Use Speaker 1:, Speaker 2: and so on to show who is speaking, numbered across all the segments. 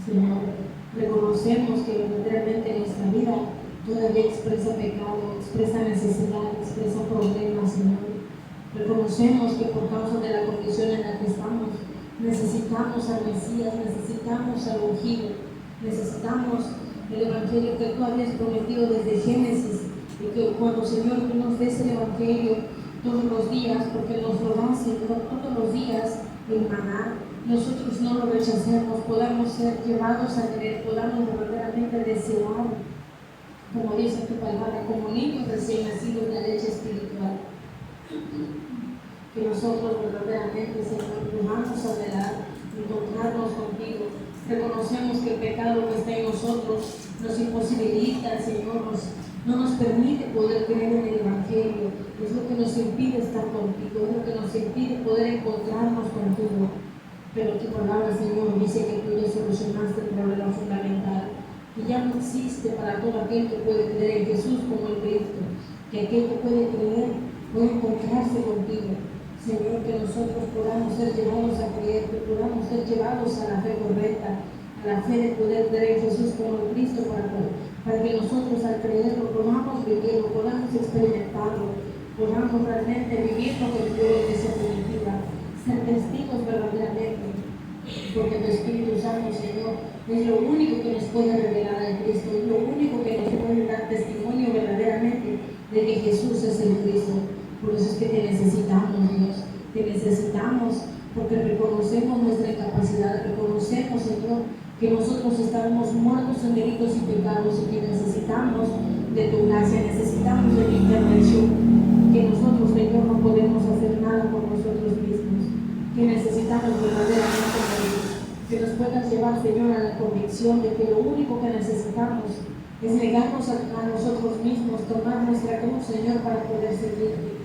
Speaker 1: Señor, reconocemos que verdaderamente nuestra vida todavía expresa pecado, expresa necesidad, expresa problemas, Señor. Reconocemos que por causa de la condición en la que estamos, necesitamos al Mesías, necesitamos al ungido, necesitamos el Evangelio que tú habías prometido desde Génesis, y que cuando, Señor, tú nos des el Evangelio todos los días, porque nos lo das, Señor, todos los días, el maná, nosotros no lo rechacemos, podamos ser llevados a creer, podamos verdaderamente desear, como dice tu palabra, como niños recién nacidos de la leche espiritual. Que nosotros verdaderamente, Señor, podamos anhelar encontrarnos contigo. Reconocemos que el pecado que está en nosotros nos imposibilita, Señor, no nos permite poder creer en el Evangelio. Es lo que nos impide estar contigo, es lo que nos impide poder encontrarnos contigo. Pero tu palabra, Señor, dice que tú ya solucionaste el problema fundamental, que ya no existe para todo aquel que puede creer en Jesús como el Cristo, que aquel que puede creer puede encontrarse contigo. Señor, que nosotros podamos ser llevados a creer, que podamos ser llevados a la fe correcta, a la fe de poder creer en Jesús como el Cristo, para que nosotros al creerlo podamos vivirlo, podamos experimentarlo, podamos realmente vivir lo que tu iglesia primitiva, ser testigos verdaderamente, porque tu Espíritu Santo, Señor, es lo único que nos puede revelar a Cristo, es lo único que nos puede dar testimonio verdaderamente de que Jesús es el Cristo. Por eso es que te necesitamos, Dios, te necesitamos, porque reconocemos nuestra incapacidad, reconocemos, Señor, que nosotros estamos muertos en delitos y pecados y que necesitamos de tu gracia, necesitamos de tu intervención, que nosotros, Señor, no podemos hacer nada por nosotros mismos, que necesitamos verdaderamente de Dios, que nos puedas llevar, Señor, a la convicción de que lo único que necesitamos es negarnos a nosotros mismos, tomar nuestra cruz, Señor, para poder servirte.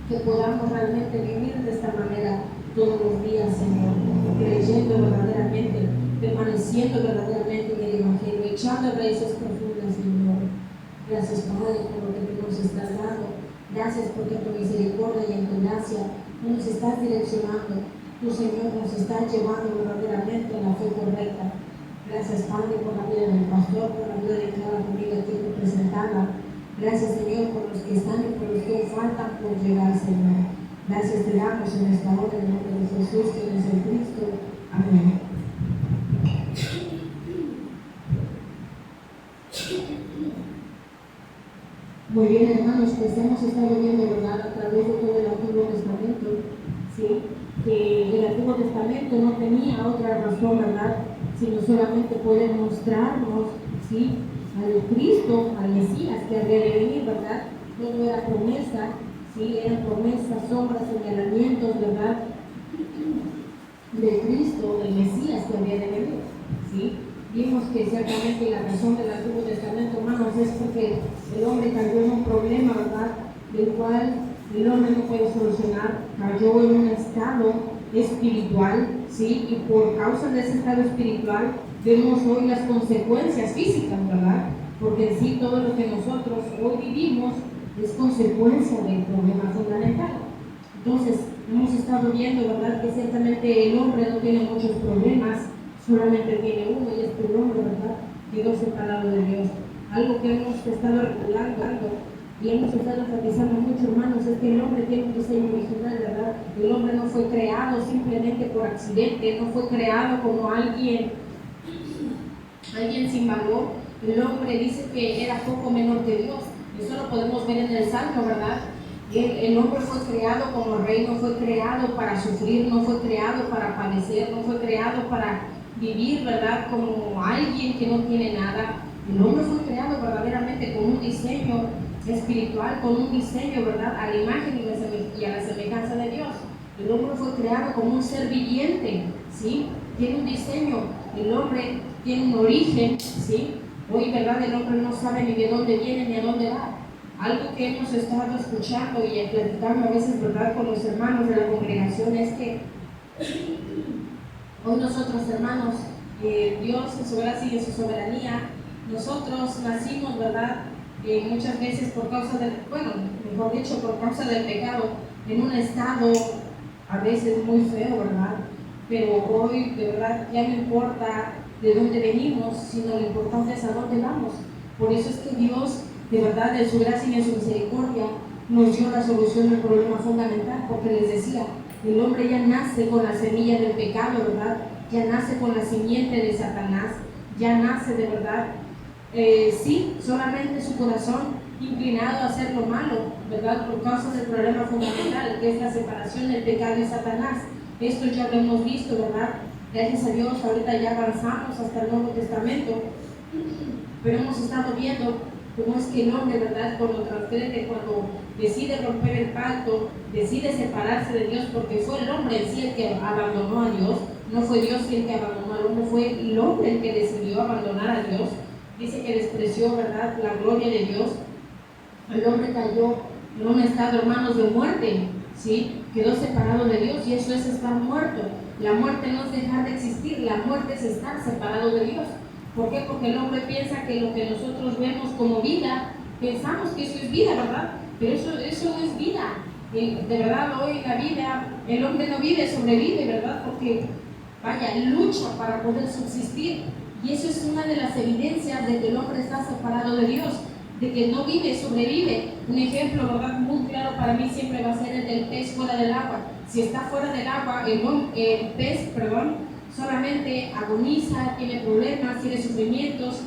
Speaker 1: Que podamos realmente vivir de esta manera todos los días, Señor, creyendo verdaderamente, permaneciendo verdaderamente en el Evangelio, echando raíces profundas, Señor. Gracias, Padre, por lo que tú nos estás dando. Gracias porque en tu misericordia y en tu gracia tú nos estás direccionando. Tú, Señor, nos estás llevando verdaderamente a la fe correcta. Gracias, Padre, por la vida del pastor, por la vida de cada familia aquí representada. Gracias, Señor, por los que están y por los que faltan por llegar, Señor. Gracias te damos en esta hora, en el nombre de Jesús, que es el Cristo. Amén. Muy bien, hermanos, pues hemos estado viendo, ¿verdad?, a través de todo el Antiguo Testamento, ¿sí?, que el Antiguo Testamento no tenía otra razón, ¿verdad?, sino solamente poder mostrarnos, ¿sí?, al Cristo, al Mesías que había de venir, ¿verdad? Todo era promesa, ¿sí? Eran promesas, sombras, señalamientos, ¿verdad?, de Cristo, del Mesías que había de venir, ¿sí? Vimos que ciertamente la razón del Antiguo Testamento, hermanos, es porque el hombre cayó en un problema, ¿verdad?, del cual el hombre no puede solucionar, cayó en un estado espiritual, ¿sí? Y por causa de ese estado espiritual vemos hoy las consecuencias físicas, ¿verdad? Porque en sí todo lo que nosotros hoy vivimos es consecuencia del problema fundamental. Entonces, hemos estado viendo, ¿verdad?, que ciertamente el hombre no tiene muchos problemas, solamente tiene uno, y es que el hombre, ¿verdad?, quedó separado de Dios. Algo que hemos estado regulando y hemos estado enfatizando mucho, hermanos, es que el hombre tiene un diseño original, ¿verdad? El hombre no fue creado simplemente por accidente, no fue creado como alguien sin valor. El hombre dice que era poco menor que Dios. Eso lo podemos ver en el Salmo, ¿verdad? El hombre fue creado como rey, no fue creado para sufrir, no fue creado para padecer, no fue creado para vivir, ¿verdad?, como alguien que no tiene nada. El hombre fue creado verdaderamente con un diseño espiritual, con un diseño, ¿verdad?, a la imagen y a la semejanza de Dios. El hombre fue creado como un ser viviente, ¿sí? Tiene un diseño, el hombre tiene un origen, ¿sí? Hoy, ¿verdad?, el hombre no sabe ni de dónde viene ni a dónde va. Algo que hemos estado escuchando y platicando a veces, ¿verdad?, con los hermanos de la congregación es que hoy nosotros, hermanos, Dios en su gracia y en su soberanía, nosotros nacimos, ¿verdad?, muchas veces por causa del, mejor dicho, por causa del pecado, en un estado a veces muy feo, ¿verdad? pero hoy de verdad ya no importa de dónde venimos, sino lo importante es a dónde vamos. Por eso es que Dios, de verdad, en su gracia y en su misericordia, nos dio la solución del problema fundamental, porque les decía, el hombre ya nace con la semilla del pecado, ¿verdad? Ya nace con la simiente de Satanás, ya nace de verdad, sí, solamente su corazón inclinado a hacer lo malo, ¿verdad? Por causa del problema fundamental, que es la separación del pecado y Satanás. Esto ya lo hemos visto, ¿verdad? Gracias a Dios, ahorita ya avanzamos hasta el Nuevo Testamento, pero hemos estado viendo cómo es que el hombre, ¿verdad? Cuando transgrede, cuando decide romper el pacto, decide separarse de Dios, porque fue el hombre en sí el que abandonó a Dios, no fue Dios el que abandonó al hombre, fue el hombre el que decidió abandonar a Dios. Dice que despreció, ¿verdad?, la gloria de Dios. El hombre cayó en un estado, hermanos, de muerte, ¿sí? Quedó separado de Dios y eso es estar muerto. La muerte no es dejar de existir, la muerte es estar separado de Dios. ¿Por qué? Porque el hombre piensa que lo que nosotros vemos como vida, pensamos que eso es vida, ¿verdad? Pero eso no es vida. De verdad, hoy la vida, el hombre no vive, sobrevive, ¿verdad? Porque, vaya, lucha para poder subsistir. Y eso es una de las evidencias de que el hombre está separado de Dios, de que no vive, sobrevive. Un ejemplo, ¿verdad?, muy claro para mí siempre va a ser el del pez fuera del agua. Si está fuera del agua, el pez, solamente agoniza, tiene problemas, tiene sufrimientos,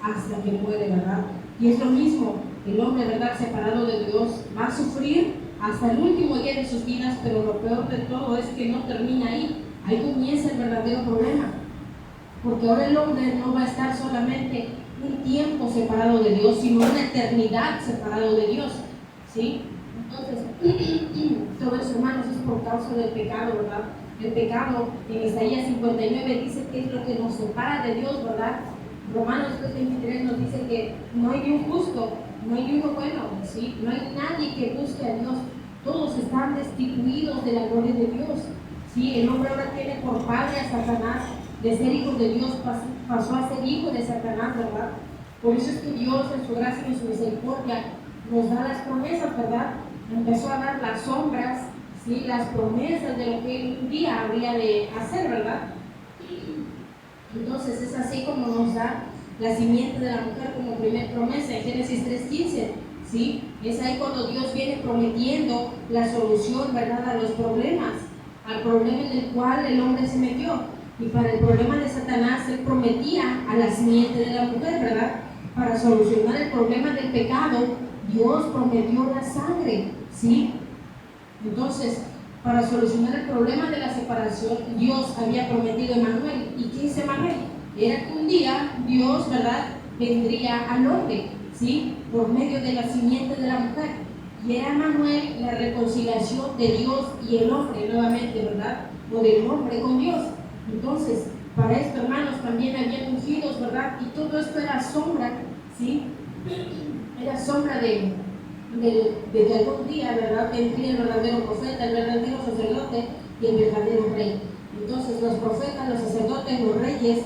Speaker 1: hasta que muere, ¿verdad? Y es lo mismo, el hombre, ¿verdad?, separado de Dios, va a sufrir hasta el último día de sus vidas, pero lo peor de todo es que no termina ahí. Ahí comienza el verdadero problema. Porque ahora el hombre no va a estar solamente un tiempo separado de Dios, sino una eternidad separado de Dios, ¿sí? Entonces, todo eso, hermanos, es por causa del pecado, ¿verdad? El pecado, en Isaías 59 dice que es lo que nos separa de Dios, ¿verdad? Romanos 3:23 nos dice que no hay ni un justo, no hay ni uno bueno, ¿sí? No hay nadie que busque a Dios. Todos están destituidos de la gloria de Dios, ¿sí? El hombre ahora tiene por padre a Satanás. De ser hijo de Dios pasó a ser hijo de Satanás, ¿verdad? Por eso es que Dios, en su gracia y en su misericordia, nos da las promesas, ¿verdad? Empezó a dar las sombras, ¿sí?, las promesas de lo que un día habría de hacer, ¿verdad? Entonces es así como nos da la simiente de la mujer como primer promesa en Génesis 3:15, ¿sí? Es ahí cuando Dios viene prometiendo la solución, ¿verdad?, a los problemas, al problema en el cual el hombre se metió. Y para el problema de Satanás, él prometía a la simiente de la mujer, ¿verdad? Para solucionar el problema del pecado, Dios prometió la sangre, ¿sí? Entonces, para solucionar el problema de la separación, Dios había prometido a Emmanuel. ¿Y qué es Emmanuel? Era que un día Dios, ¿verdad?, vendría al hombre, ¿sí?, por medio de la simiente de la mujer. Y era Emmanuel la reconciliación de Dios y el hombre nuevamente, ¿verdad? O del hombre con Dios. Entonces, para esto, hermanos, también habían ungidos, ¿verdad? Y todo esto era sombra, ¿sí? Era sombra de que algún día, ¿verdad?, vendría el verdadero profeta, el verdadero sacerdote y el verdadero rey. Entonces, los profetas, los sacerdotes, los reyes,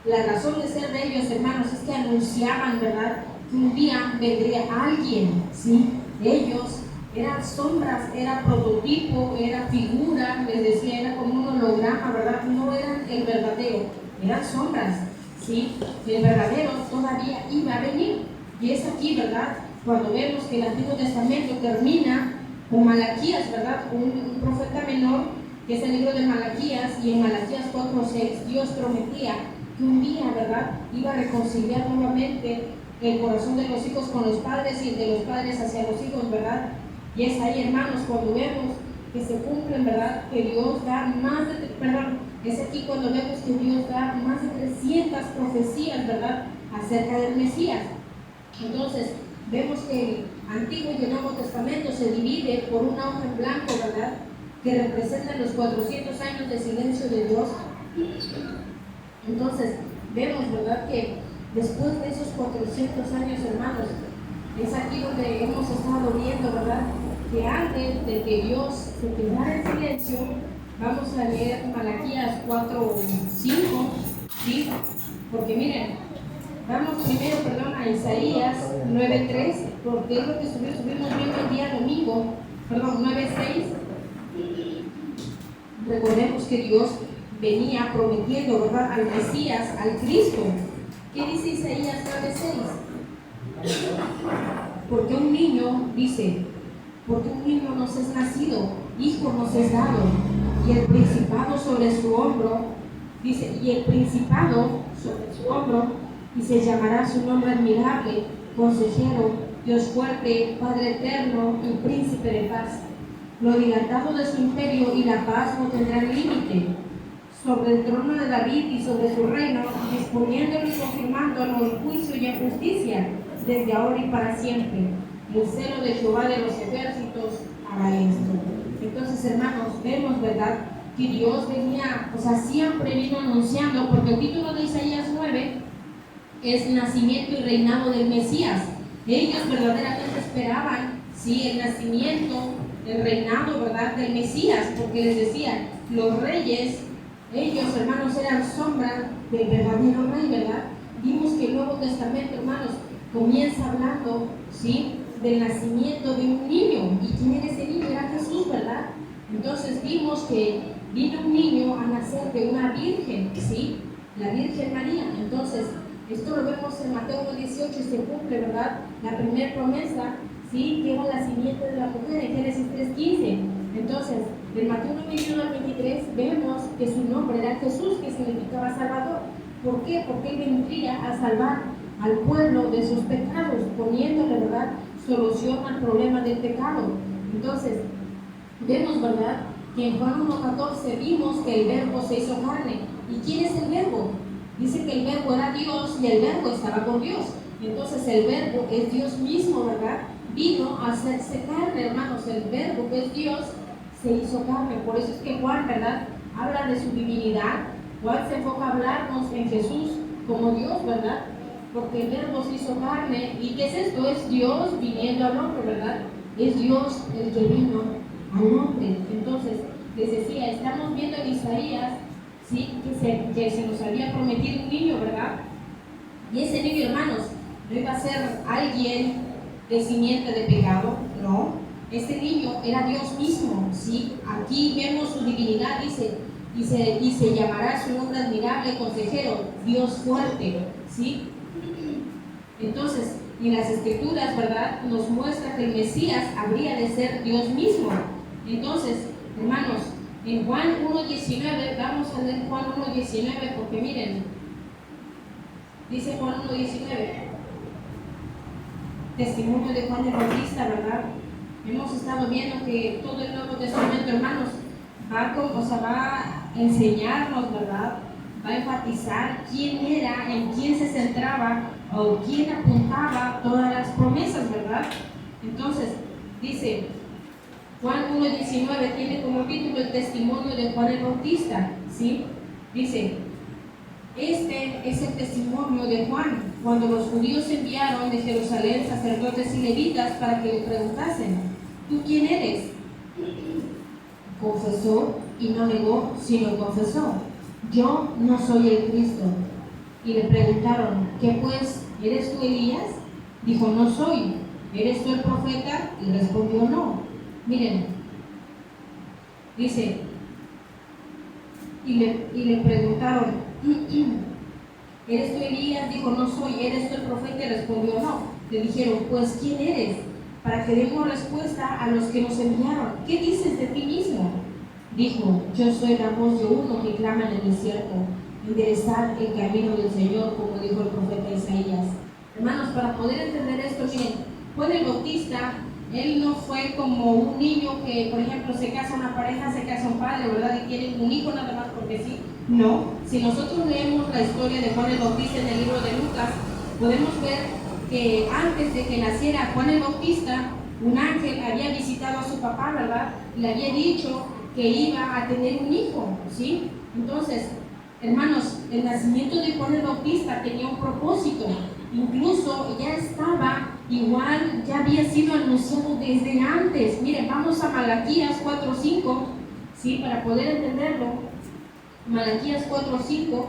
Speaker 1: la razón de ser de ellos, hermanos, es que anunciaban, ¿verdad?, que un día vendría alguien, ¿sí? Ellos eran sombras, era prototipo, era figura, les decía, era como un holograma, ¿verdad? No eran el verdadero, eran sombras, ¿sí? El verdadero todavía iba a venir. Y es aquí, ¿verdad?, cuando vemos que el Antiguo Testamento termina con Malaquías, ¿verdad?, un profeta menor, que es el libro de Malaquías, y en Malaquías 4:6 Dios prometía que un día, ¿verdad?, iba a reconciliar nuevamente el corazón de los hijos con los padres y de los padres hacia los hijos, ¿verdad? Y es ahí, hermanos, cuando vemos que se cumplen, ¿verdad?, que Dios da es aquí cuando vemos que Dios da más de 300 profecías, ¿verdad?, acerca del Mesías. Entonces, vemos que el Antiguo y el Nuevo Testamento se divide por una hoja en blanco, ¿verdad?, que representa los 400 años de silencio de Dios. Entonces, vemos, ¿verdad?, que después de esos 400 años, hermanos, es aquí donde hemos estado viendo, ¿verdad?, que antes de que Dios se quedara en silencio, vamos a leer Malaquías 4:5, ¿sí? Porque miren, vamos primero, a Isaías 9:3, porque es lo que estuvimos viendo el día domingo, 9:6. Recordemos que Dios venía prometiendo, ¿verdad?, al Mesías, al Cristo. ¿Qué dice Isaías 9:6? Porque un niño, dice, porque un niño nos es nacido, hijo nos es dado, y el principado sobre su hombro, dice, y el principado sobre su hombro, y se llamará su nombre admirable, consejero, Dios fuerte, Padre eterno y príncipe de paz. Lo dilatado de su imperio y la paz no tendrán límite. Sobre el trono de David y sobre su reino, disponiéndolo y confirmándolo en juicio y en justicia, desde ahora y para siempre. El celo de Jehová de los ejércitos hará esto. Entonces, hermanos, vemos, ¿verdad?, que Dios venía, siempre vino anunciando, porque el título de Isaías 9 es nacimiento y reinado del Mesías. Ellos verdaderamente esperaban, sí, el nacimiento, el reinado, ¿verdad?, del Mesías, porque les decía, los reyes, ellos, hermanos, eran sombra del verdadero rey, ¿verdad? Vimos que el Nuevo Testamento, hermanos, comienza hablando, ¿sí?, del nacimiento de un niño. ¿Y quién era ese niño? Era Jesús, ¿verdad? Entonces vimos que vino un niño a nacer de una virgen, ¿sí?, la Virgen María. Entonces, esto lo vemos en Mateo 1:18 y se cumple, ¿verdad?, la primera promesa, ¿sí?, que era la simiente de la mujer en Génesis 3:15. Entonces, del Mateo 1:21 al 23 vemos que su nombre era Jesús, que significaba Salvador. ¿Por qué? Porque Él vendría a salvar al pueblo de sus pecados, poniéndole, ¿verdad?, solución al problema del pecado. Entonces, vemos, ¿verdad?, que en Juan 1:14 vimos que el verbo se hizo carne. ¿Y quién es el verbo? Dice que el verbo era Dios y el verbo estaba con Dios. Entonces el verbo es Dios mismo, ¿verdad? Vino a hacerse carne, hermanos. El verbo que es Dios se hizo carne. Por eso es que Juan, ¿verdad?, habla de su divinidad. Juan se enfoca a hablarnos en Jesús como Dios, ¿verdad? Porque el verbo se hizo carne. ¿Y qué es esto? Es Dios viniendo al hombre, ¿verdad? Es Dios el que vino al hombre. Entonces, les decía, estamos viendo en Isaías, ¿sí?, que se nos había prometido un niño, ¿verdad? Y ese niño, hermanos, no iba a ser alguien de simiente de pecado, no. Ese niño era Dios mismo, ¿sí? Aquí vemos su divinidad, dice, y se llamará su nombre admirable, consejero, Dios fuerte, ¿sí? Entonces, en las Escrituras, ¿verdad?, nos muestra que el Mesías habría de ser Dios mismo. Entonces, hermanos, en Juan 1:19, vamos a leer Juan 1:19, porque miren, dice Juan 1:19, testimonio de Juan el Bautista, ¿verdad? Hemos estado viendo que todo el Nuevo Testamento, hermanos, va a enseñarnos, ¿verdad?, va a enfatizar quién era, en quién se centraba o quién apuntaba todas las promesas, ¿verdad? Entonces, dice Juan 1:19, tiene como título el testimonio de Juan el Bautista, ¿sí? Dice, este es el testimonio de Juan, cuando los judíos enviaron de Jerusalén sacerdotes y levitas para que le preguntasen, ¿tú quién eres? Confesó y no negó, sino confesó, yo no soy el Cristo. Y le preguntaron, ¿qué pues? ¿Eres tú Elías? Dijo, no soy. ¿Eres tú el profeta? Y respondió, no. Miren, dice, y le preguntaron, ¿eres tú Elías? Dijo, no soy. ¿Eres tú el profeta? Y respondió, no. Le dijeron, pues, ¿quién eres? Para que demos respuesta a los que nos enviaron. ¿Qué dices de ti mismo? Dijo, yo soy la voz de uno que clama en el desierto, enderezad el camino del Señor, como dijo el profeta Isaías. Hermanos, para poder entender esto, miren, Juan el Bautista, él no fue como un niño que, por ejemplo, se casa una pareja, se casa un padre, ¿verdad?, y tienen un hijo nada más porque sí. No. Si nosotros leemos la historia de Juan el Bautista en el libro de Lucas, podemos ver que antes de que naciera Juan el Bautista, un ángel había visitado a su papá, ¿verdad?, y le había dicho que iba a tener un hijo, ¿sí? Entonces, hermanos, el nacimiento de Juan el Bautista tenía un propósito. Incluso ya estaba, igual ya había sido anunciado desde antes. Miren, vamos a Malaquías 4:5, ¿sí?, para poder entenderlo. Malaquías 4:5.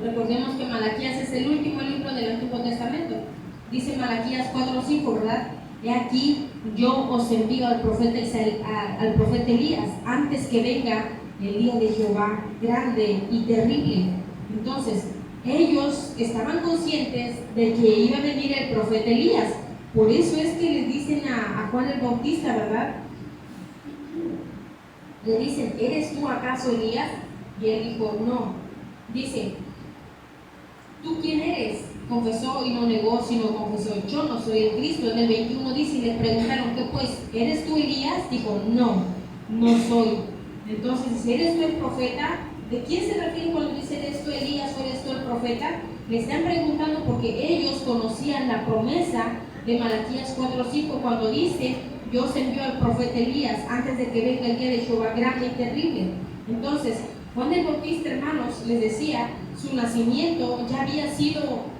Speaker 1: Recordemos que Malaquías es el último libro del Antiguo Testamento. Dice Malaquías 4:5, ¿verdad? He aquí, yo os envío al profeta Elías antes que venga el día de Jehová grande y terrible. Entonces, ellos estaban conscientes de que iba a venir el profeta Elías. Por eso es que les dicen a Juan el Bautista, ¿verdad? Le dicen, ¿eres tú acaso Elías? Y él dijo, no. Dice, ¿tú quién eres? Confesó y no negó, sino confesó, yo no soy el Cristo. En el 21 dice, y le preguntaron, ¿qué pues? ¿Eres tú Elías? Dijo, no, no soy. Entonces, si eres tú el profeta, ¿de quién se refiere cuando dice, eres tú Elías o eres tú el profeta? Le están preguntando porque ellos conocían la promesa de Malaquías 4:5 cuando dice, yo os envío al profeta Elías antes de que venga el día de Jehová grande y terrible. Entonces, Juan el Bautista, hermanos, les decía, su nacimiento ya había sido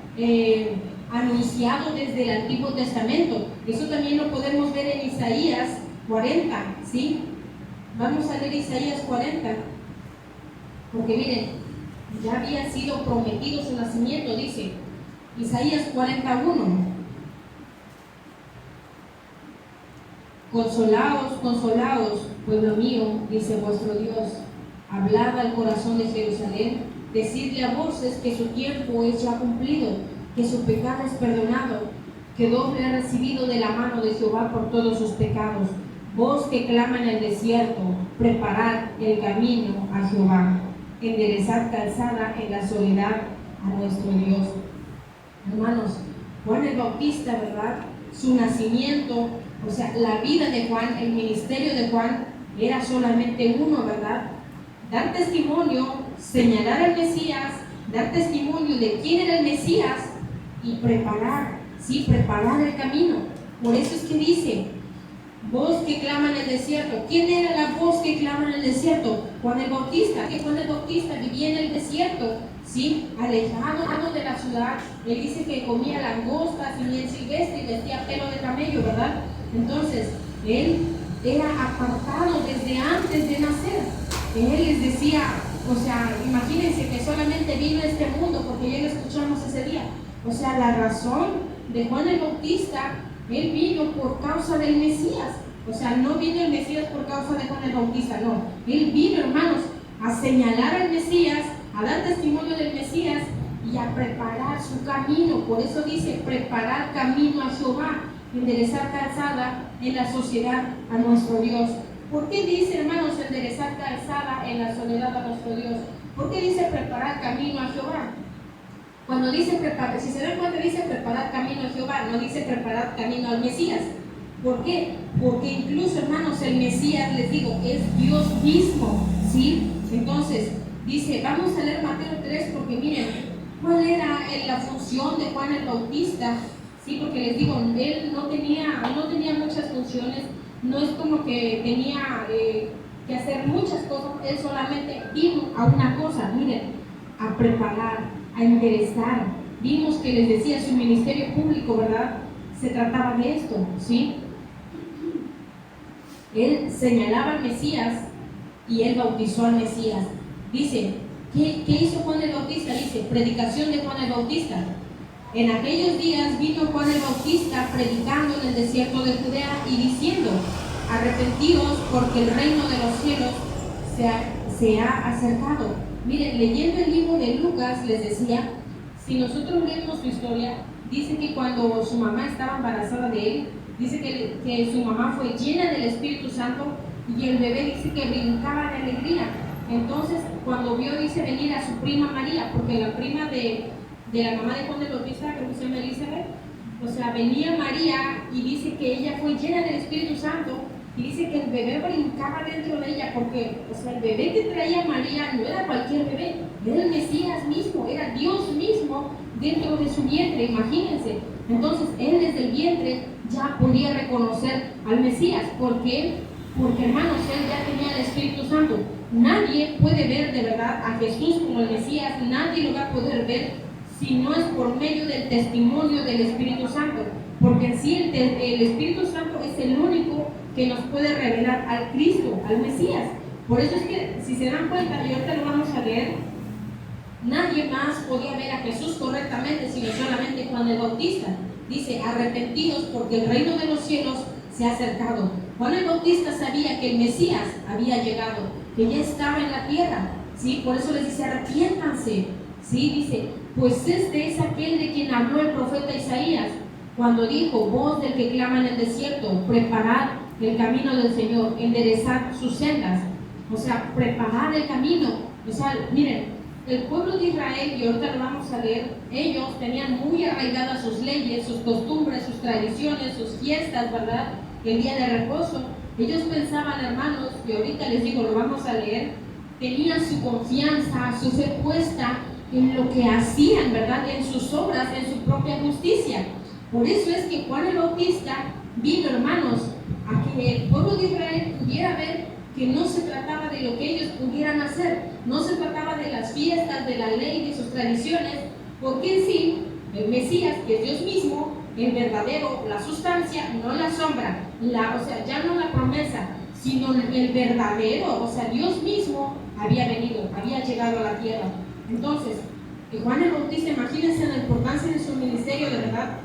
Speaker 1: anunciado desde el Antiguo Testamento. Eso también lo podemos ver en Isaías 40, ¿sí? Vamos a leer Isaías 40, porque miren, ya había sido prometido su nacimiento, dice Isaías 41. Consolaos, consolaos, pueblo mío, dice vuestro Dios. Hablad al corazón de Jerusalén, decidle a voces que su tiempo es ya cumplido, que su pecado es perdonado, que doble ha recibido de la mano de Jehová por todos sus pecados. Voz que clama en el desierto, preparad el camino a Jehová, enderezad calzada en la soledad a nuestro Dios. Hermanos, Juan el Bautista, ¿verdad? Su nacimiento, o sea, la vida de Juan, el ministerio de Juan era solamente uno, ¿verdad? Dar testimonio, señalar al Mesías, dar testimonio de quién era el Mesías y preparar, sí, preparar el camino. Por eso es que dice, voz que clama en el desierto. ¿Quién era la voz que clama en el desierto? Juan el Bautista. Que Juan el Bautista vivía en el desierto, sí, alejado de la ciudad. Él dice que comía langostas y miel silvestre y vestía pelo de camello, ¿verdad? Entonces, él era apartado desde antes de nacer. Él les decía, o sea, imagínense que solamente vino a este mundo, porque ya lo escuchamos ese día. O sea, la razón de Juan el Bautista, él vino por causa del Mesías. O sea, no vino el Mesías por causa de Juan el Bautista, no. Él vino, hermanos, a señalar al Mesías, a dar testimonio del Mesías y a preparar su camino. Por eso dice, preparar camino a Jehová, enderezar calzada en la sociedad a nuestro Dios. ¿Por qué dice, hermanos, enderezar calzada en la soledad a nuestro Dios? ¿Por qué dice preparar camino a Jehová? Cuando dice preparar, si se dan cuenta, dice preparar camino a Jehová, no dice preparar camino al Mesías. ¿Por qué? Porque incluso, hermanos, el Mesías, les digo, es Dios mismo, ¿sí? Entonces, dice, vamos a leer Mateo 3, porque miren, ¿cuál era la función de Juan el Bautista? Sí, porque les digo, él no tenía muchas funciones, no es como que tenía que hacer muchas cosas, él solamente vino a una cosa, miren, a preparar, a enderezar. Vimos que les decía su ministerio público, ¿verdad? Se trataba de esto, ¿sí? Él señalaba al Mesías y él bautizó al Mesías. Dice, ¿qué hizo Juan el Bautista? Dice, predicación de Juan el Bautista. En aquellos días vino Juan el Bautista predicando en el desierto de Judea y diciendo, arrepentíos porque el reino de los cielos se ha acercado. Miren, leyendo el libro de Lucas les decía, si nosotros leemos su historia, dice que cuando su mamá estaba embarazada de él, dice que su mamá fue llena del Espíritu Santo y el bebé dice que brincaba de alegría. Entonces, cuando vio, dice, venir a su prima María, porque la prima de la mamá de Juan el Bautista, creo que se llama Elizabeth, o sea, venía María y dice que ella fue llena del Espíritu Santo y dice que el bebé brincaba dentro de ella, porque, o sea, el bebé que traía María no era cualquier bebé, era el Mesías mismo, era Dios mismo dentro de su vientre, imagínense. Entonces, él desde el vientre ya podía reconocer al Mesías. ¿Por qué? Porque, hermanos, él ya tenía el Espíritu Santo. Nadie puede ver de verdad a Jesús como el Mesías, nadie lo va a poder ver si no es por medio del testimonio del Espíritu Santo, porque en sí el Espíritu Santo es el único que nos puede revelar al Cristo, al Mesías. Por eso es que, si se dan cuenta, y ahorita lo vamos a leer, nadie más podía ver a Jesús correctamente sino solamente Juan el Bautista. Dice, arrepentidos porque el reino de los cielos se ha acercado. Juan el Bautista sabía que el Mesías había llegado, que ya estaba en la tierra, ¿sí? Por eso les dice, arrepiéntanse, ¿sí? Dice, pues este es aquel de quien habló el profeta Isaías, cuando dijo, voz del que clama en el desierto, preparad el camino del Señor, enderezad sus sendas. O sea, preparar el camino. O sea, miren, el pueblo de Israel, y ahorita lo vamos a leer, ellos tenían muy arraigadas sus leyes, sus costumbres, sus tradiciones, sus fiestas, ¿verdad? El día de reposo. Ellos pensaban, hermanos, y ahorita les digo, lo vamos a leer, tenían su confianza, su fe puesta en lo que hacían, ¿verdad? En sus obras, en su propia justicia. Por eso es que Juan el Bautista vino, hermanos, a que el pueblo de Israel pudiera ver que no se trataba de lo que ellos pudieran hacer, no se trataba de las fiestas, de la ley, de sus tradiciones, porque en sí, el Mesías, que es Dios mismo, el verdadero, la sustancia, no la sombra, o sea, ya no la promesa, sino el verdadero, o sea, Dios mismo había venido, había llegado a la tierra. Entonces, Juan el Bautista, imagínense la importancia de su ministerio, de verdad,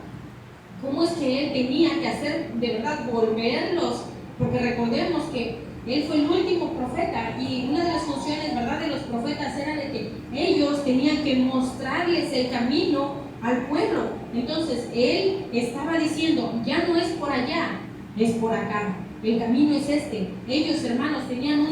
Speaker 1: cómo es que él tenía que hacer, de verdad, volverlos, porque recordemos que él fue el último profeta y una de las funciones, ¿verdad?, de los profetas era de que ellos tenían que mostrarles el camino al pueblo. Entonces, él estaba diciendo, ya no es por allá, es por acá, el camino es este. Ellos, hermanos, tenían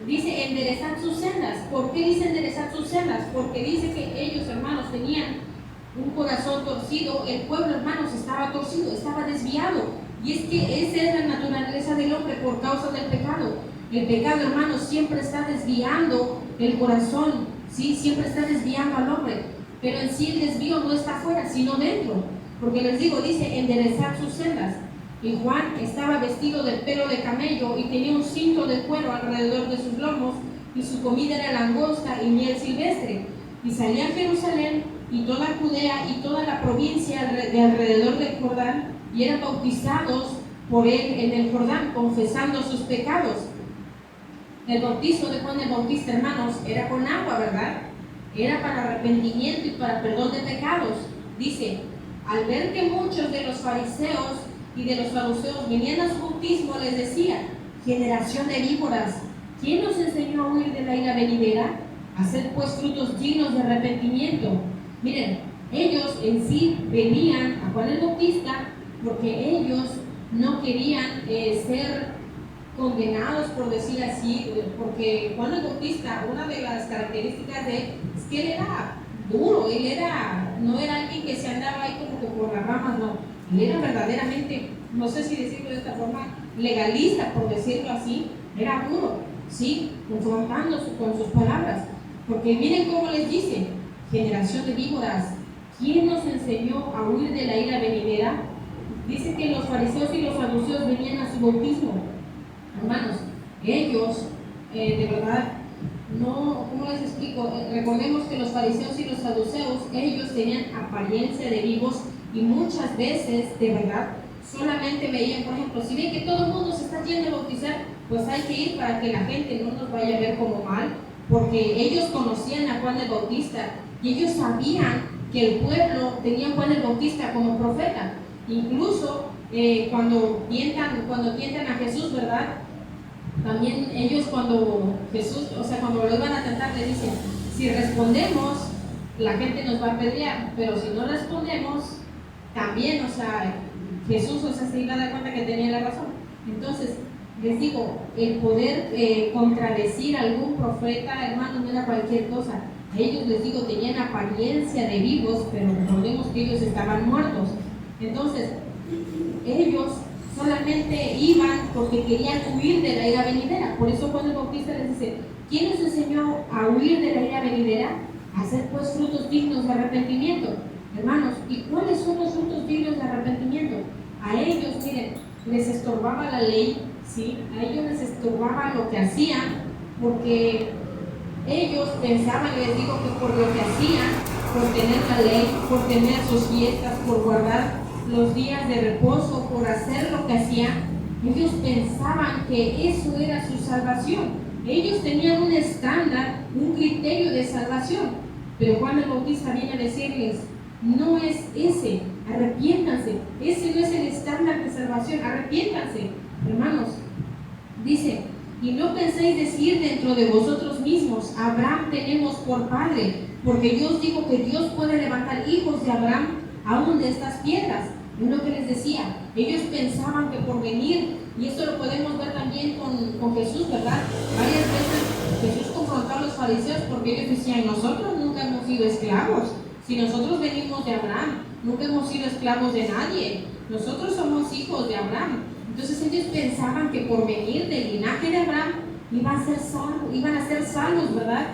Speaker 1: dice, enderezar sus sendas. ¿Por qué dice enderezar sus sendas? Porque dice que ellos, hermanos, tenían un corazón torcido. El pueblo, hermanos, estaba torcido, estaba desviado. Y es que esa es la naturaleza del hombre por causa del pecado. El pecado, hermanos, siempre está desviando el corazón, ¿sí? Siempre está desviando al hombre. Pero en sí el desvío no está afuera, sino dentro. Porque les digo, dice enderezar sus sendas. Y Juan estaba vestido de pelo de camello y tenía un cinto de cuero alrededor de sus lomos, y su comida era langosta y miel silvestre. Y salía a Jerusalén y toda Judea y toda la provincia de alrededor del Jordán, y eran bautizados por él en el Jordán, confesando sus pecados. El bautizo de Juan el Bautista, hermanos, era con agua, ¿verdad? Era para arrepentimiento y para perdón de pecados. Dice, al ver que muchos de los fariseos y de los saduceos venían a su bautismo, les decía, generación de víboras, ¿quién nos enseñó a huir de la ira venidera? Hacer pues frutos dignos de arrepentimiento. Miren, ellos en sí venían a Juan el Bautista porque ellos no querían ser condenados, por decir así, porque Juan el Bautista, una de las características de él es que él era duro, no era alguien que se andaba ahí como que por las ramas, no, él era verdaderamente, no sé si decirlo de esta forma, legalista, por decirlo así, era duro, ¿sí? Confrontando con sus palabras, porque miren cómo les dice, generación de víboras, ¿quién nos enseñó a huir de la ira venidera? Dice que los fariseos y los saduceos venían a su bautismo. Hermanos, ellos, de verdad, no, ¿cómo les explico? Recordemos que los fariseos y los saduceos, ellos tenían apariencia de vivos y muchas veces, de verdad, solamente veían, por ejemplo, si ven que todo el mundo se está yendo a bautizar, pues hay que ir para que la gente no nos vaya a ver como mal, porque ellos conocían a Juan el Bautista y ellos sabían que el pueblo tenía a Juan el Bautista como profeta. Incluso cuando tientan a Jesús, ¿verdad? También ellos cuando Jesús, o sea, cuando lo iban a tentar, le dicen, si respondemos, la gente nos va a apedrear, pero si no respondemos, también, o sea, Jesús, o sea, se iba a dar cuenta que tenía la razón. Entonces, les digo, el poder contradecir a algún profeta, hermano, no era cualquier cosa. A ellos, les digo, tenían apariencia de vivos, pero recordemos que ellos estaban muertos. Entonces, ellos solamente iban porque querían huir de la ira venidera. Por eso Juan el Bautista les dice, ¿quién nos enseñó a huir de la ira venidera? A hacer pues frutos dignos de arrepentimiento. Hermanos, ¿y cuáles son los frutos dignos de arrepentimiento? A ellos, miren, les estorbaba la ley, ¿sí? A ellos les estorbaba lo que hacían, porque ellos pensaban, les digo, que por lo que hacían, por tener la ley, por tener sus fiestas, por guardar los días de reposo, por hacer lo que hacían, ellos pensaban que eso era su salvación. Ellos tenían un estándar, un criterio de salvación, pero Juan el Bautista viene a decirles, no es ese. arrepiéntanse. Ese no es el estándar de salvación, arrepiéntanse, hermanos. Dice, y no penséis decir dentro de vosotros mismos, Abraham tenemos por padre, porque yo os digo que Dios puede levantar hijos de Abraham aún de estas piedras. Es lo que les decía, ellos pensaban que por venir, y esto lo podemos ver también con Jesús, ¿verdad? Varias veces Jesús confrontó a los fariseos porque ellos decían, nosotros nunca hemos sido esclavos, si nosotros venimos de Abraham, nunca hemos sido esclavos de nadie, nosotros somos hijos de Abraham. Entonces ellos pensaban que por venir del linaje de Abraham iban a ser salvos, ¿verdad?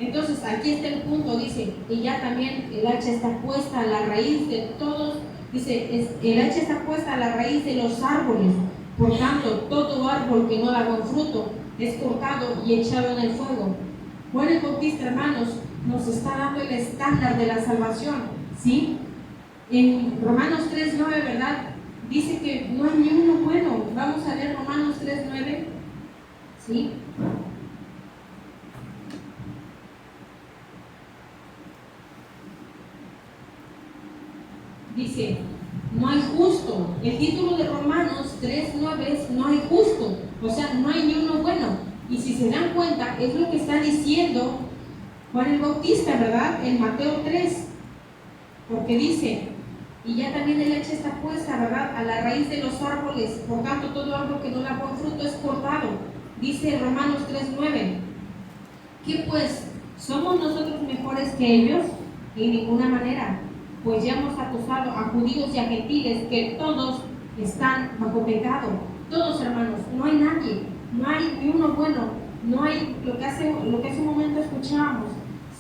Speaker 1: Entonces aquí está el punto, dice, y ya también el hacha está puesta a la raíz de todos, dice, el hacha está puesta a la raíz de los árboles, por tanto, todo árbol que no da buen fruto es cortado y echado en el fuego. Juan el Bautista, hermanos, nos está dando el estándar de la salvación, ¿sí? En Romanos 3:9, ¿verdad? Dice que no hay ni uno bueno. Vamos a leer Romanos 3:9, ¿sí? Dice, no hay justo. El título de Romanos 3:9 es no hay justo, o sea, no hay ni uno bueno. Y si se dan cuenta, es lo que está diciendo Juan el Bautista, ¿verdad? En Mateo 3, porque dice, y ya también el hacha está puesta, ¿verdad?, a la raíz de los árboles, por tanto todo árbol que no da buen fruto es cortado. Dice Romanos 3:9, ¿qué pues? ¿Somos nosotros mejores que ellos? En ninguna manera, pues ya hemos acusado a judíos y a gentiles que todos están bajo pecado. Todos, hermanos, no hay nadie, no hay ni uno bueno, no hay lo que hace un momento escuchábamos.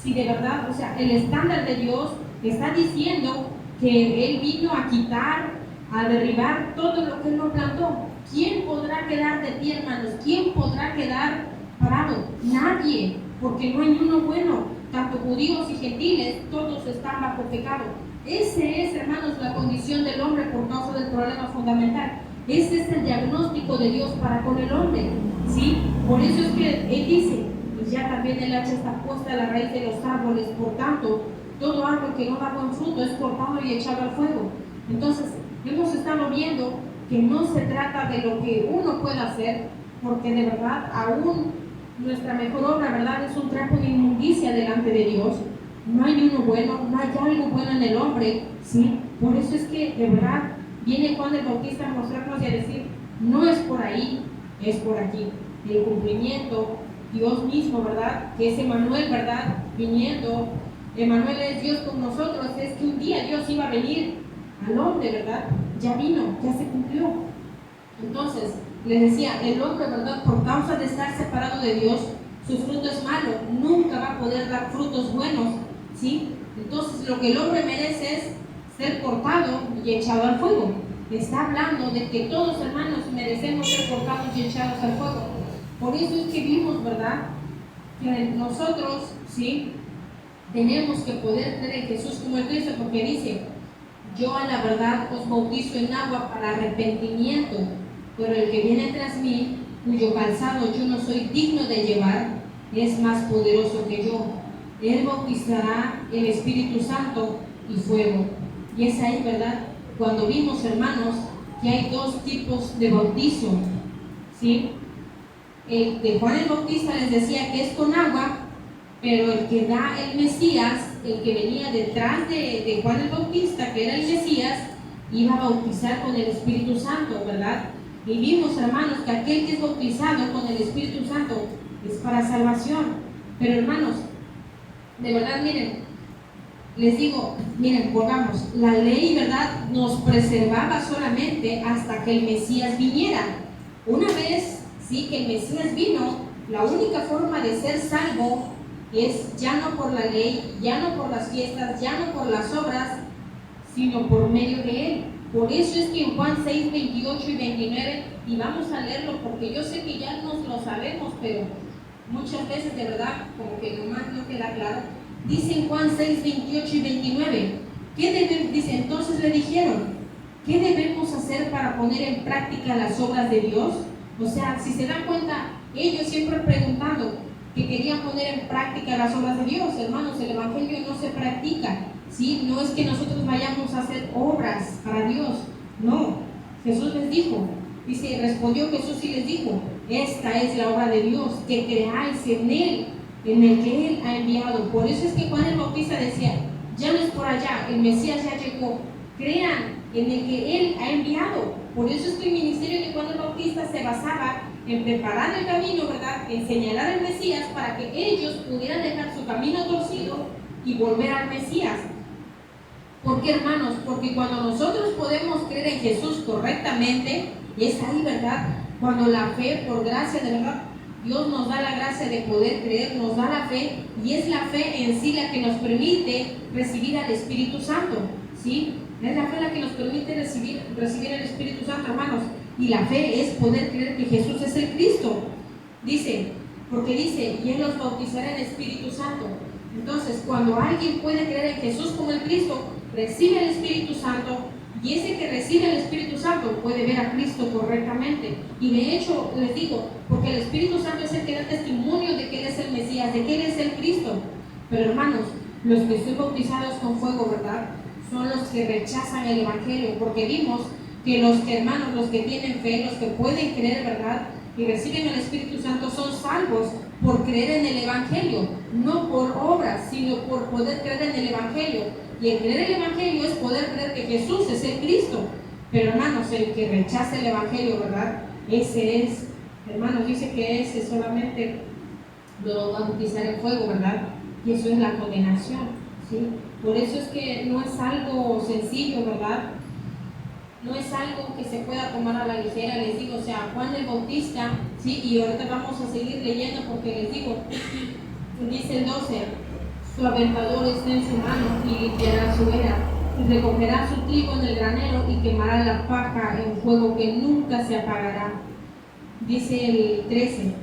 Speaker 1: Si de verdad, o sea, el estándar de Dios está diciendo que Él vino a quitar, a derribar todo lo que Él no plantó. ¿Quién podrá quedar de pie, hermanos? ¿Quién podrá quedar parado? Nadie, porque no hay ni uno bueno. Tanto judíos y gentiles, todos están bajo pecado. Ese es, hermanos, la condición del hombre por causa del problema fundamental. Ese es el diagnóstico de Dios para con el hombre, ¿sí? Por eso es que Él dice, y ya también el hacha está puesta a la raíz de los árboles, por tanto, todo árbol que no da buen fruto es cortado y echado al fuego. Entonces, hemos estado viendo que no se trata de lo que uno pueda hacer, porque de verdad, aún nuestra mejor obra, ¿verdad?, es un trapo de inmundicia delante de Dios. No hay uno bueno, no hay algo bueno en el hombre, ¿sí? Por eso es que, de verdad, viene Juan el Bautista a mostrarnos y a decir, no es por ahí, es por aquí. El cumplimiento, Dios mismo, ¿verdad?, que es Emmanuel, ¿verdad?, viniendo. Emmanuel es Dios con nosotros, es que un día Dios iba a venir al hombre, ¿verdad? Ya vino, ya se cumplió. Entonces, les decía, el hombre, ¿verdad?, por causa de estar separado de Dios, su fruto es malo, nunca va a poder dar frutos buenos, ¿sí? Entonces, lo que el hombre merece es ser cortado y echado al fuego. Está hablando de que todos, hermanos, merecemos ser cortados y echados al fuego. Por eso es que vimos, ¿verdad?, que nosotros, ¿sí?, tenemos que poder creer en Jesús como el Cristo, porque dice, yo a la verdad os bautizo en agua para arrepentimiento, pero el que viene tras mí, cuyo calzado yo no soy digno de llevar, es más poderoso que yo. Él bautizará el Espíritu Santo y fuego. Y es ahí, ¿verdad?, cuando vimos, hermanos, que hay dos tipos de bautizo, ¿sí? El de Juan el Bautista les decía que es con agua, pero el que da el Mesías, el que venía detrás de Juan el Bautista, que era el Mesías, iba a bautizar con el Espíritu Santo, ¿verdad? Y vimos, hermanos, que aquel que es bautizado con el Espíritu Santo es para salvación. Pero, hermanos, de verdad, miren, les digo, miren, pongamos, la ley, ¿verdad?, nos preservaba solamente hasta que el Mesías viniera. Una vez, sí, que el Mesías vino, la única forma de ser salvo es ya no por la ley, ya no por las fiestas, ya no por las obras, sino por medio de Él. Por eso es que en Juan 6, 28 y 29, y vamos a leerlo porque yo sé que ya nos lo sabemos, pero muchas veces de verdad como que nomás no queda claro. Dice en Juan 6, 28 y 29, dice, entonces le dijeron, ¿qué debemos hacer para poner en práctica las obras de Dios? O sea, si se dan cuenta, ellos siempre preguntando que querían poner en práctica las obras de Dios. Hermanos, el Evangelio no se practica, ¿sí? No es que nosotros vayamos a hacer obras para Dios, no. Jesús les dijo, dice, respondió Jesús y les dijo, esta es la obra de Dios, que creáis en Él, en el que Él ha enviado. Por eso es que Juan el Bautista decía, ya no es por allá, el Mesías ya llegó, crean en el que Él ha enviado. Por eso es que el ministerio de Juan el Bautista se basaba en preparar el camino, ¿verdad?, en señalar al Mesías para que ellos pudieran dejar su camino torcido y volver al Mesías. ¿Por qué, hermanos? Porque cuando nosotros podemos creer en Jesús correctamente, es ahí, ¿verdad?, cuando la fe, por gracia, de verdad, Dios nos da la gracia de poder creer, nos da la fe, y es la fe en sí la que nos permite recibir al Espíritu Santo, ¿sí? Es la fe la que nos permite recibir al Espíritu Santo, hermanos. Y la fe es poder creer que Jesús es el Cristo. Dice, porque dice, y Él los bautizará en Espíritu Santo. Entonces, cuando alguien puede creer en Jesús como el Cristo, recibe el Espíritu Santo, y ese que recibe el Espíritu Santo puede ver a Cristo correctamente. Y de hecho, les digo, porque el Espíritu Santo es el que da testimonio de que Él es el Mesías, de que Él es el Cristo. Pero, hermanos, los que son bautizados con fuego, ¿verdad?, son los que rechazan el Evangelio, porque vimos que los que, hermanos, los que tienen fe, los que pueden creer, ¿verdad?, y reciben el Espíritu Santo, son salvos por creer en el Evangelio, no por obras, sino por poder creer en el Evangelio. Y el creer el Evangelio es poder creer que Jesús es el Cristo. Pero, hermanos, el que rechaza el Evangelio, ¿verdad?, ese es, hermanos, dice que ese solamente lo va a bautizar en fuego, ¿verdad?, y eso es la condenación, ¿sí? Por eso es que no es algo sencillo, ¿verdad? No es algo que se pueda tomar a la ligera, les digo. O sea, Juan el Bautista, ¿sí? Y ahorita vamos a seguir leyendo porque les digo, dice el 12, su aventador está en su mano y limpiará su era, y recogerá su trigo en el granero y quemará la paja en fuego que nunca se apagará. Dice el 13,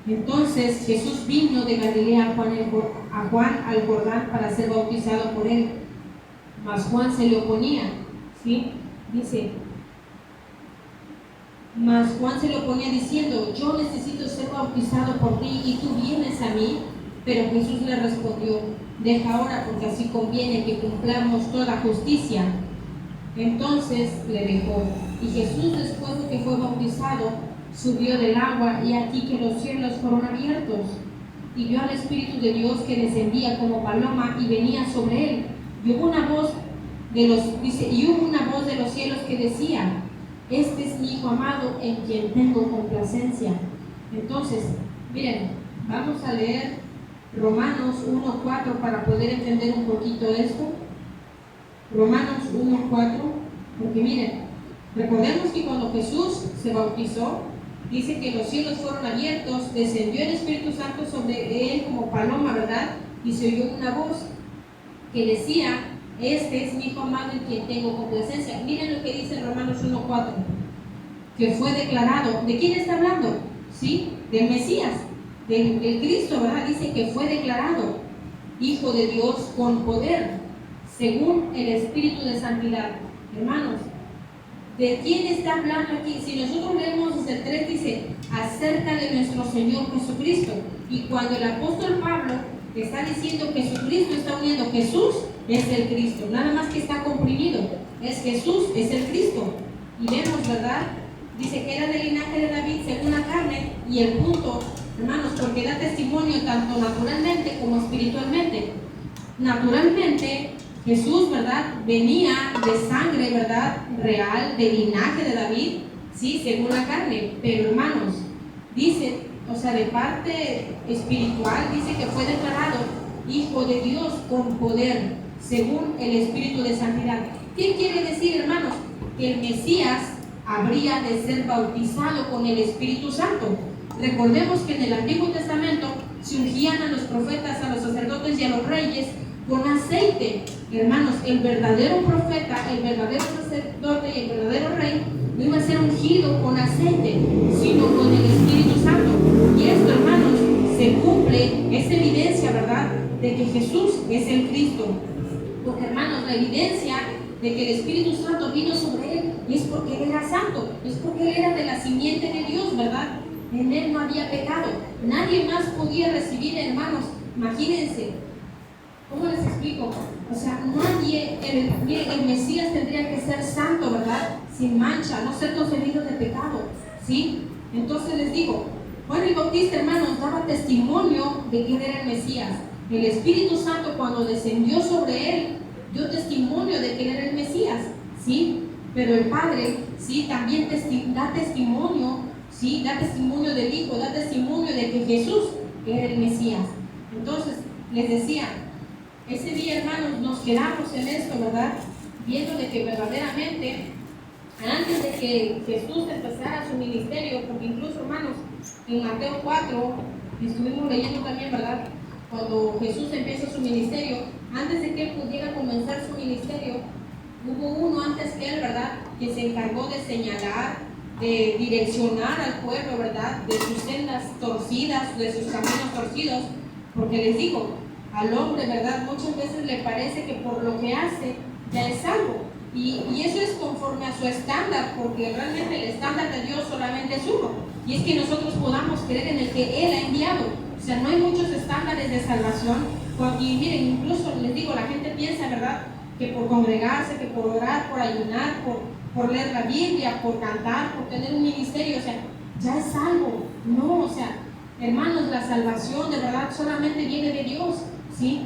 Speaker 1: entonces Jesús vino de Galilea a Juan al Jordán para ser bautizado por él, mas Juan se le oponía, ¿sí? Dice, mas Juan se le oponía diciendo, yo necesito ser bautizado por ti y tú vienes a mí. Pero Jesús le respondió, deja ahora, porque así conviene que cumplamos toda justicia. Entonces le dejó. Y Jesús, después de que fue bautizado, subió del agua, y aquí que los cielos fueron abiertos, y vio al Espíritu de Dios que descendía como paloma y venía sobre él. Y hubo una voz de los cielos que decía, este es mi Hijo amado en quien tengo complacencia. Entonces, miren, vamos a leer Romanos 1:4 para poder entender un poquito esto. Romanos 1:4, porque miren, recordemos que cuando Jesús se bautizó, dice que los cielos fueron abiertos, descendió el Espíritu Santo sobre él como paloma, ¿verdad? Y se oyó una voz que decía, este es mi Hijo amado en quien tengo complacencia. Miren lo que dice Romanos 1:4, que fue declarado. ¿De quién está hablando? ¿Sí? Del Mesías, del Cristo, ¿verdad? Dice que fue declarado Hijo de Dios con poder, según el Espíritu de Santidad. Hermanos, ¿de quién está hablando aquí? Si nosotros leemos desde el 3, dice, acerca de nuestro Señor Jesucristo. Y cuando el apóstol Pablo está diciendo que Jesucristo, está uniendo Jesús es el Cristo, nada más que está comprimido, es Jesús, es el Cristo. Y vemos, ¿verdad? Dice que era del linaje de David según la carne, y el punto, hermanos, porque da testimonio tanto naturalmente como espiritualmente. Naturalmente, Jesús, ¿verdad?, venía de sangre, ¿verdad?, real, del linaje de David, sí, según la carne. Pero, hermanos, dice, o sea, de parte espiritual, dice que fue declarado Hijo de Dios con poder, según el Espíritu de Santidad. ¿Qué quiere decir, hermanos? Que el Mesías habría de ser bautizado con el Espíritu Santo. Recordemos que en el Antiguo Testamento se ungían a los profetas, a los sacerdotes y a los reyes con aceite. Hermanos, el verdadero profeta, el verdadero sacerdote y el verdadero rey no iba a ser ungido con aceite, sino con el Espíritu Santo. Y esto, hermanos, se cumple, es evidencia, ¿verdad?, de que Jesús es el Cristo. Porque, hermanos, la evidencia de que el Espíritu Santo vino sobre él y es porque él era santo, es porque él era de la simiente de Dios, ¿verdad? En él no había pecado. Nadie más podía recibir, hermanos, imagínense, ¿Cómo les explico? O sea, nadie, el Mesías tendría que ser santo, ¿verdad? Sin mancha, no ser concebido de pecado, ¿sí? Entonces les digo, Juan el Bautista, hermanos, daba testimonio de quién era el Mesías. El Espíritu Santo, cuando descendió sobre él, dio testimonio de que él era el Mesías, ¿sí? Pero el Padre, ¿sí? También da testimonio, ¿sí? Da testimonio del Hijo, da testimonio de que Jesús era el Mesías. Entonces, les decía, ese día, hermanos, nos quedamos en esto, ¿verdad? Viendo de que verdaderamente, antes de que Jesús empezara su ministerio, porque incluso, hermanos, en Mateo 4, estuvimos leyendo también, ¿verdad? Cuando Jesús empieza su ministerio, antes de que él pudiera comenzar su ministerio, hubo uno antes que él, ¿verdad? Que se encargó de señalar, de direccionar al pueblo, ¿verdad? De sus sendas torcidas, de sus caminos torcidos, porque les digo, al hombre, ¿verdad? Muchas veces le parece que por lo que hace ya es salvo. Y eso es conforme a su estándar, porque realmente el estándar de Dios solamente es uno. Y es que nosotros podamos creer en el que Él ha enviado. O sea, no hay muchos estándares de salvación. Y miren, incluso les digo, la gente piensa, ¿verdad? Que por congregarse, que por orar, por ayunar, por leer la Biblia, por cantar, por tener un ministerio, o sea, ya es salvo. No, o sea, hermanos, la salvación de verdad solamente viene de Dios, ¿sí?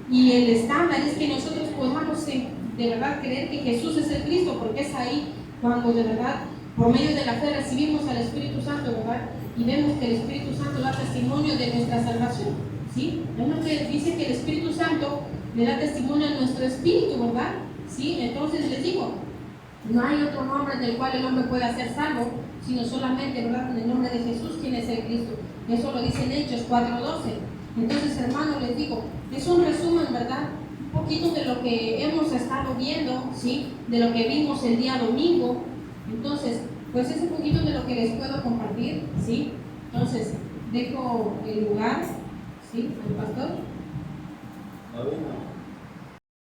Speaker 1: Y el estándar es que nosotros podamos de verdad creer que Jesús es el Cristo, porque es ahí cuando de verdad, por medio de la fe, recibimos al Espíritu Santo, ¿verdad? Y vemos que el Espíritu Santo da testimonio de nuestra salvación, ¿sí? Es lo que dice que el Espíritu Santo le da testimonio a nuestro espíritu, ¿verdad? ¿Sí? Entonces les digo, no hay otro nombre en el cual el hombre pueda ser salvo, sino solamente, ¿verdad?, en el nombre de Jesús, quien es el Cristo. Eso lo dice en Hechos 4:12. Entonces, hermanos, les digo, es un resumen, ¿verdad?, un poquito de lo que hemos estado viendo, ¿sí?, de lo que vimos el día domingo. Entonces, pues es un poquito de lo que les puedo compartir, ¿sí? Entonces, dejo el lugar, ¿sí?, al pastor.